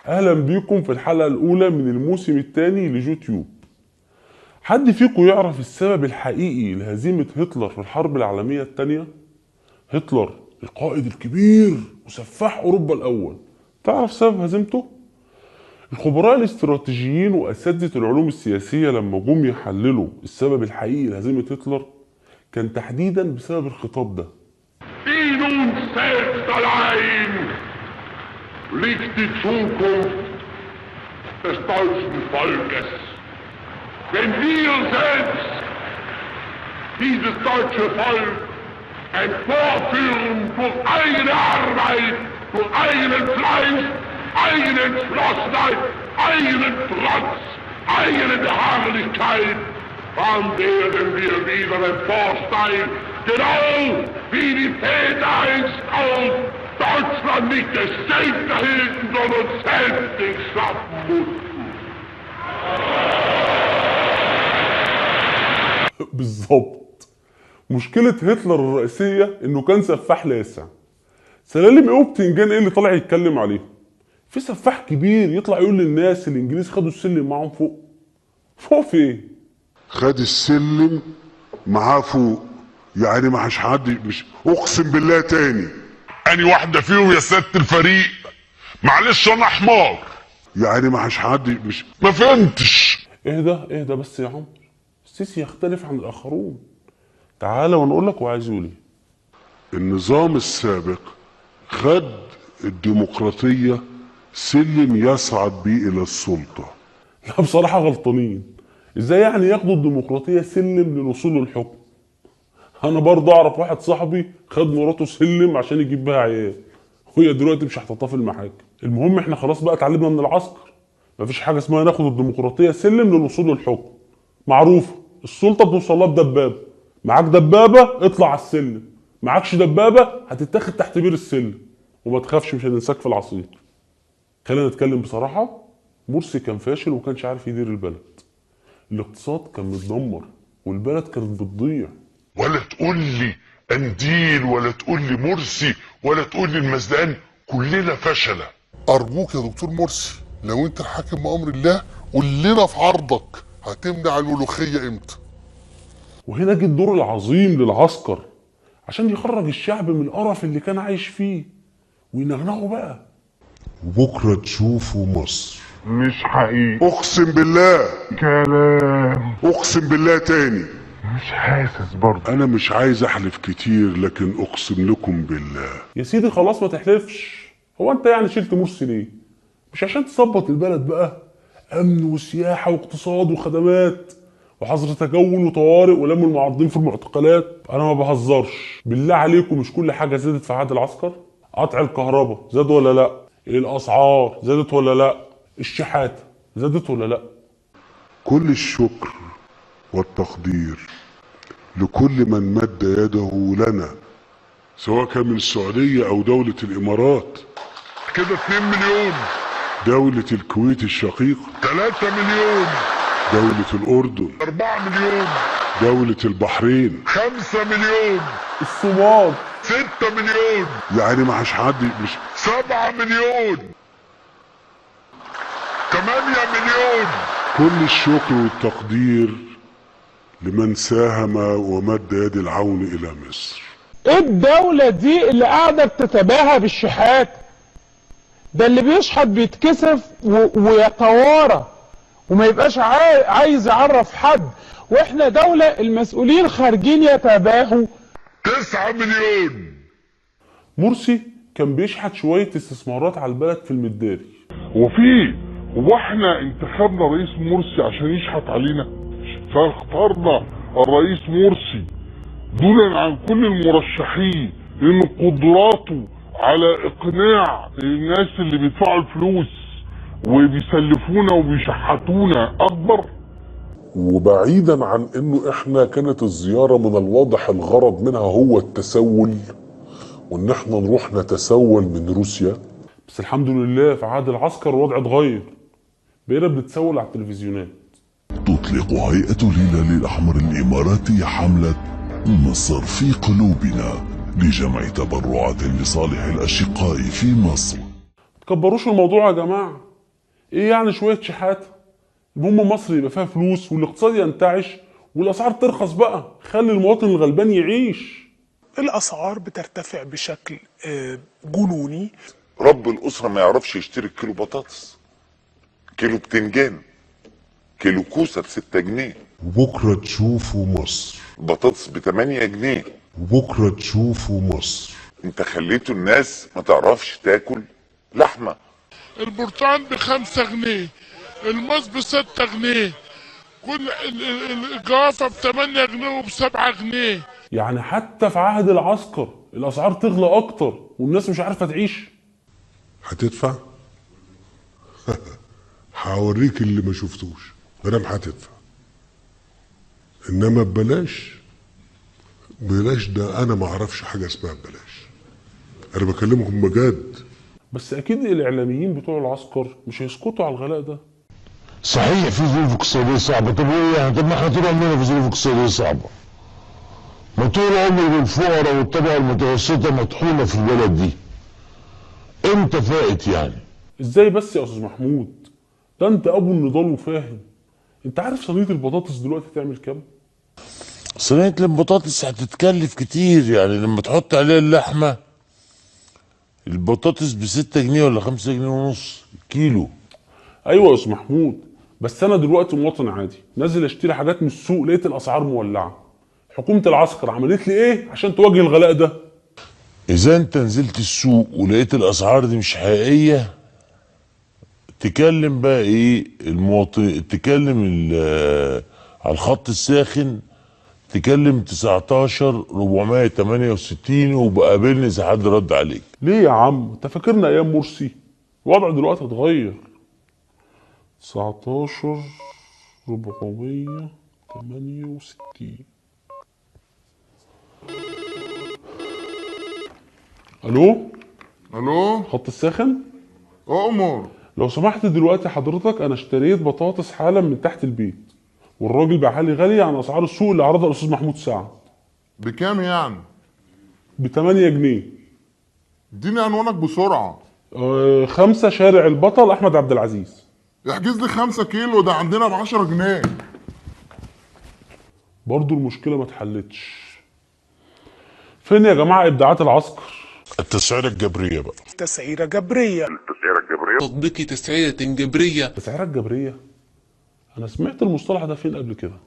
اهلا بيكم في الحلقة الاولى من الموسم الثاني لجوتيوب. حد فيكم يعرف السبب الحقيقي لهزيمة هتلر في الحرب العالمية الثانية؟ هتلر القائد الكبير وسفاح اوروبا الاول، تعرف سبب هزيمته؟ الخبراء الاستراتيجيين واساتذة العلوم السياسية لما جم يحللوا السبب الحقيقي لهزيمة هتلر كان تحديدا بسبب الخطاب ده. Die nun selbst allein liegt die Zukunft des deutschen Volkes. Wenn wir selbst dieses deutsche Volk emporführen durch eigene Arbeit, durch eigenen Fleiß, eigene Entschlossenheit, eigenen Trotz, eigene Beharrlichkeit, dann werden wir wieder emporsteigen, genau wie die Väter einst auch Deutschland nicht des Selbst erhielten, sondern selbst den schaffen mussten. بالظبط. مشكلة هتلر الرئيسية انه كان سفاح لاسع. سلالم ايه وبتنجان ايه اللي طلع يتكلم عليه؟ في سفاح كبير يطلع يقول للناس الانجليز خدوا السلم معاهم فوق. فوق فين؟ خد السلم معاه فوق، يعني ما حد مش اقسم بالله تاني. أني واحدة فيهم يا سيادة الفريق، معلش أنا حمار. يعني ما حد مش ما فهمتش. اهدى بس يا عمرو. السيسي يختلف عن الاخرون. تعالى ونقول لك هو عايز يقول ايه. النظام السابق خد الديمقراطية سلم يصعد بيه الى السلطة. لا بصراحة غلطانين. ازاي يعني ياخدوا الديمقراطية سلم للوصول للحكم؟ انا برضه اعرف واحد صاحبي خد مراته سلم عشان يجيب بها عيال، وهي دلوقتي مش هتطفي المحاكم. المهم احنا خلاص بقى اتعلمنا من العسكر، مفيش حاجة اسمها ناخد الديمقراطية سلم للوصول للحكم. معروفة السلطة بتوصل لها بدبابة، معاك دبابة اطلع على السلم، معاكش دبابة هتتاخد تحت بير السلم. وما تخافش مش هننساك في العصير. خلينا نتكلم بصراحة، مرسي كان فاشل ومكانش عارف يدير البلد. الاقتصاد كان متدمر والبلد كانت بتضيع. ولا تقول لي قنديل ولا تقول لي مرسي ولا تقول لي المزدان، كلنا فشلة. أرجوك يا دكتور مرسي، لو أنت الحاكم بأمر الله قول لنا في عرضك هتمنع الملوخية إمتى؟ وهنا جه الدور العظيم للعسكر عشان يخرج الشعب من القرف اللي كان عايش فيه وينغنغوا بقى. وبكرة تشوفوا مصر. مش حقيقي. اقسم بالله. كلام. اقسم بالله تاني. مش حاسس برضه. انا مش عايز احلف كتير لكن اقسم لكم بالله. يا سيدي خلاص ما تحلفش. هو انت يعني شلت مرسي ليه؟ مش عشان تظبط البلد بقى؟ امن وسياحه واقتصاد وخدمات وحظر تجول وطوارئ ولم المعارضين في المعتقلات. انا ما بهزرش بالله عليكم. مش كل حاجه زادت في عهد العسكر؟ قطع الكهرباء زاد ولا لا؟ الاسعار زادت ولا لا؟ الشحاته زادت ولا لا؟ كل الشكر والتقدير لكل من مد يده لنا، سواء كان من السعودية او دولة الامارات، كده 2 مليون، دولة الكويت الشقيقة 3 مليون، دولة الاردن 4 مليون، دولة البحرين 5 مليون، الصومال 6 مليون، يعني ما حد مش 7 مليون، 8 مليون. كل الشكر والتقدير لمن ساهم ومد يد العون الى مصر. ايه الدولة دي اللي قاعدة بتتباهى بالشحات؟ ده اللي بيشحت بيتكسف ويتوارى وما يبقاش عايز يعرف حد، واحنا دولة المسؤولين خارجين يتباهوا. 9 مليون. مرسي كان بيشحت شويه استثمارات على البلد في المداري. هو احنا انتخبنا رئيس مرسي عشان يشحت علينا؟ فاخترنا الرئيس مرسي دولا عن كل المرشحين لان قدراته على اقناع الناس اللي بيدفعوا الفلوس وبيسلفونا وبيشحتونا اكبر. وبعيدا عن انه احنا كانت الزيارة من الواضح الغرض منها هو التسول، وان احنا نروح نتسول من روسيا، بس الحمد لله في عهد العسكر الوضع اتغير، بقينا بنتسول على التلفزيونات. تطلق هيئة الهلال الأحمر الإماراتي حملة مصر في قلوبنا لجمع تبرعات لصالح الأشقاء في مصر. متكبروش الموضوع يا جماعة، ايه يعني شويه شحاته؟ المهم مصر يبقى فيها فلوس والاقتصاد ينتعش والاسعار ترخص بقى، خلي المواطن الغلبان يعيش. الأسعار بترتفع بشكل جنوني. رب الاسره ما يعرفش يشتري كيلو بطاطس، كيلو بتنجان، كيلو كوسه ب6 جنيه، وبكرة تشوفوا مصر. بطاطس ب8 جنيه. وبكرة تشوفوا مصر. انت خليتوا الناس ما تعرفش تاكل لحمه. البرتقال ب5 جنيه، الماس ب6 جنيه، كل الجوافه ب8 جنيه وب7 جنيه. يعني حتى في عهد العسكر الاسعار تغلى اكتر والناس مش عارفه تعيش. هتدفع؟ هوريك اللي ما شفتوش مادام هتدفع. انما ببلاش، بلاش ده انا ما اعرفش حاجه اسمها ببلاش. انا بكلمكم بجد. بس اكيد الاعلاميين بتوع العسكر مش هيسكتوا على الغلاء ده. صحيح في ظروف اقتصاديه صعبه، طب وايه يعني؟ طب ما احنا طول عمرنا في ظروف اقتصاديه صعبه. ما طول عمر الفقراء والطبقه المتوسطه مطحونه في البلد دي. امتى فاقت يعني؟ ازاي بس يا استاذ محمود؟ ده انت ابو النضال وفاهم. انت عارف صينيه البطاطس دلوقتي تعمل كام؟ صينيه البطاطس هتتكلف كتير، يعني لما تحط عليها اللحمه البطاطس ب6 جنيه ولا 5 جنيه ونص كيلو. ايوه يا استاذ محمود، بس انا دلوقتي مواطن عادي نازل اشتري حاجات من السوق لقيت الاسعار مولعه. حكومه العسكر عملت لي ايه عشان تواجه الغلاء ده؟ اذا انت نزلت السوق ولقيت الاسعار دي مش حقيقيه تكلم بقى ايه المواطن، تكلم على الخط الساخن، تكلم 19 468 وبقابلني اذا حد رد عليك. ليه يا عم؟ انت فاكرنا ايام مرسي؟ الوضع دلوقتي اتغير. 19 468. الو الو، خط الساخن؟ اؤمر. لو سمحت دلوقتي حضرتك انا اشتريت بطاطس حالا من تحت البيت والراجل باعها لي غاليه عن اسعار السوق اللي عرضها الاستاذ محمود سعد. بكام يعني؟ ب8 جنيه. اديني عنوانك بسرعه. 5 شارع البطل احمد عبد العزيز. احجز لي 5 كيلو، ده عندنا ب10 جنيه. برضو المشكله ما اتحلتش. فين يا جماعه ابداعات العسكر؟ التسعيرة الجبرية بقى. تسعيرة جبرية. التسعيره الجبريه. تطبيق تسعيرة جبرية. التسعيرة الجبريه؟ انا سمعت المصطلح ده فين قبل كده؟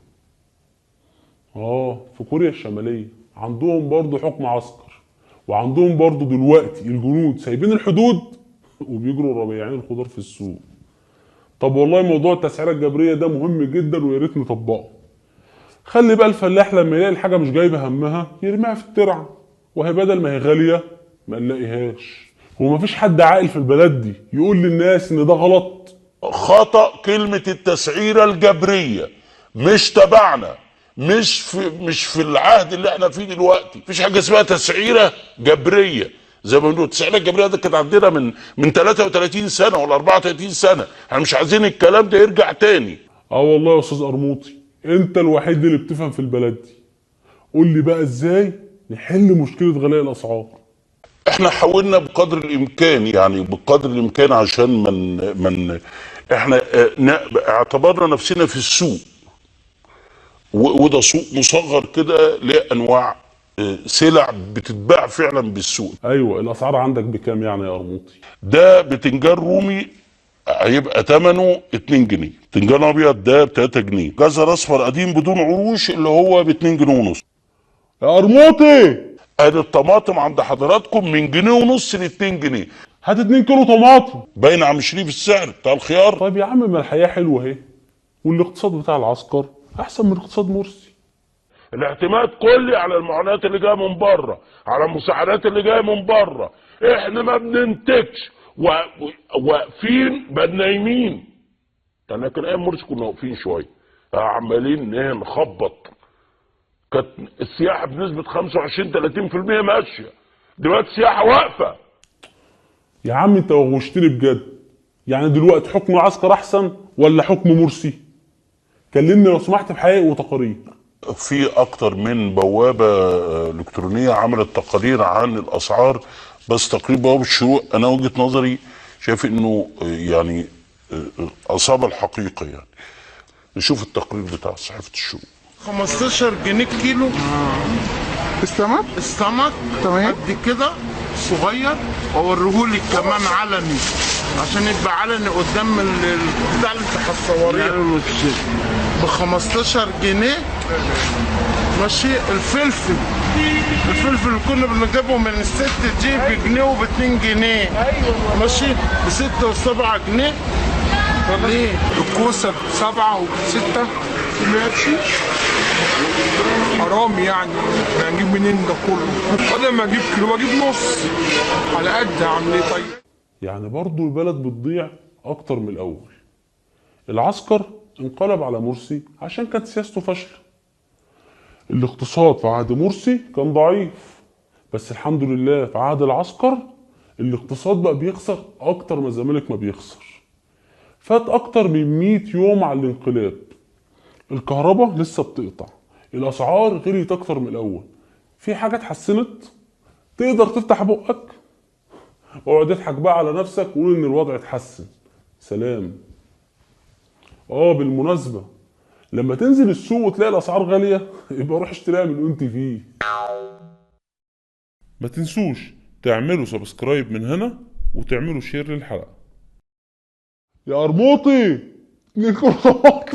في كوريا الشماليه عندهم برضو حكم عسكر، وعندهم برضو دلوقتي الجنود سايبين الحدود وبيجروا ربيعين الخضار في السوق. طب والله موضوع التسعيرة الجبريه ده مهم جدا ويا ريت نطبقه. خلي بقى الفلاح لما يلاقي الحاجه مش جايبه همها يرميها في الترعه، وهي بدل ما هي غاليه ما نلاقيهاش. ومفيش حد عاقل في البلد دي يقول للناس ان ده غلط. خطأ كلمة التسعيرة الجبرية، مش تبعنا، مش في العهد اللي احنا فيه دلوقتي. مفيش حاجة اسمها تسعيرة جبرية. زي ما بنقول التسعيرة الجبرية ده كانت عندنا من 33 سنة ولا 34 سنة. احنا مش عايزين الكلام ده يرجع تاني. والله يا استاذ قرموطي انت الوحيد اللي بتفهم في البلد دي. قول لي بقى ازاي نحل مشكلة غلاء الاسعار؟ احنا حاولنا بقدر الامكان، يعني بقدر الامكان عشان من احنا اعتبرنا نفسنا في السوق، وده سوق مصغر كده لانواع سلع بتتباع فعلا بالسوق. ايوه، الاسعار عندك بكام يعني يا قرموطي؟ ده بتنجان رومي هيبقى ثمنه 2 جنيه، بتنجان ابيض ده ب3 جنيه، جزر اصفر قديم بدون عروش اللي هو ب2 جنيه ونص. يا قرموطي ادي الطماطم عند حضراتكم من جنيه ونص ل2 جنيه. هات 2 كيلو طماطم. باين عم شريف السعر بتاع الخيار. طيب يا عم ما الحياه حلوه اهي، والاقتصاد بتاع العسكر احسن من اقتصاد مرسي. الاعتماد كلي على المعونات اللي جايه من بره، على المساعدات اللي جايه من بره. احنا ما بننتجش، واقفين نايمين. لكن ايام مرسي كنا واقفين شويه عمالين نخبط. كانت السياحه بنسبه 25-30% ماشيه، دلوقتي السياحه واقفه. يا عم انت وغشتني بجد. يعني دلوقتي حكم العسكر احسن ولا حكم مرسي؟ كلمني لو سمحت بحقائق وتقارير. في اكتر من بوابه الكترونيه عملت تقارير عن الاسعار، بس تقرير بوابه الشروق انا وجهه نظري شايف انه يعني اصابه الحقيقه يعني. نشوف التقرير بتاع صحيفه الشؤون. 15 جنيه كيلو السمك تمام قد كده صغير، واوريهولك كمان علني عشان يبقى علني قدام بتاع اللي انت هتصوريه ب 15 جنيه. ماشي. الفلفل اللي كنا بنجيبه من الست دي بجنيه وب2 جنيه. ماشي. ب6 و7 جنيه. ليه؟ الكوسه ب7 و6 ماشي. حرام يعني هنجيب منين ده كله؟ بدل ما اجيب كيلو بجيب نص على قد. اعمل ايه طيب؟ يعني برضو البلد بتضيع اكتر من الاول. العسكر انقلب على مرسي عشان كانت سياسته فاشله. الاقتصاد في عهد مرسي كان ضعيف، بس الحمد لله في عهد العسكر الاقتصاد بقى بيخسر اكتر ما الزمالك ما بيخسر. فات اكتر من 100 يوم على الانقلاب. الكهرباء لسه بتقطع، الاسعار غليت اكتر من الاول. في حاجه اتحسنت؟ تقدر تفتح بقك؟ اقعد اضحك بقى على نفسك وقول ان الوضع اتحسن. سلام. بالمناسبه، لما تنزل السوق وتلاقي الاسعار غاليه يبقى روح اشتريها من اون تي في. ما تنسوش تعملوا سبسكرايب من هنا وتعملوا شير للحلقه. يا قرموطي 2 كرات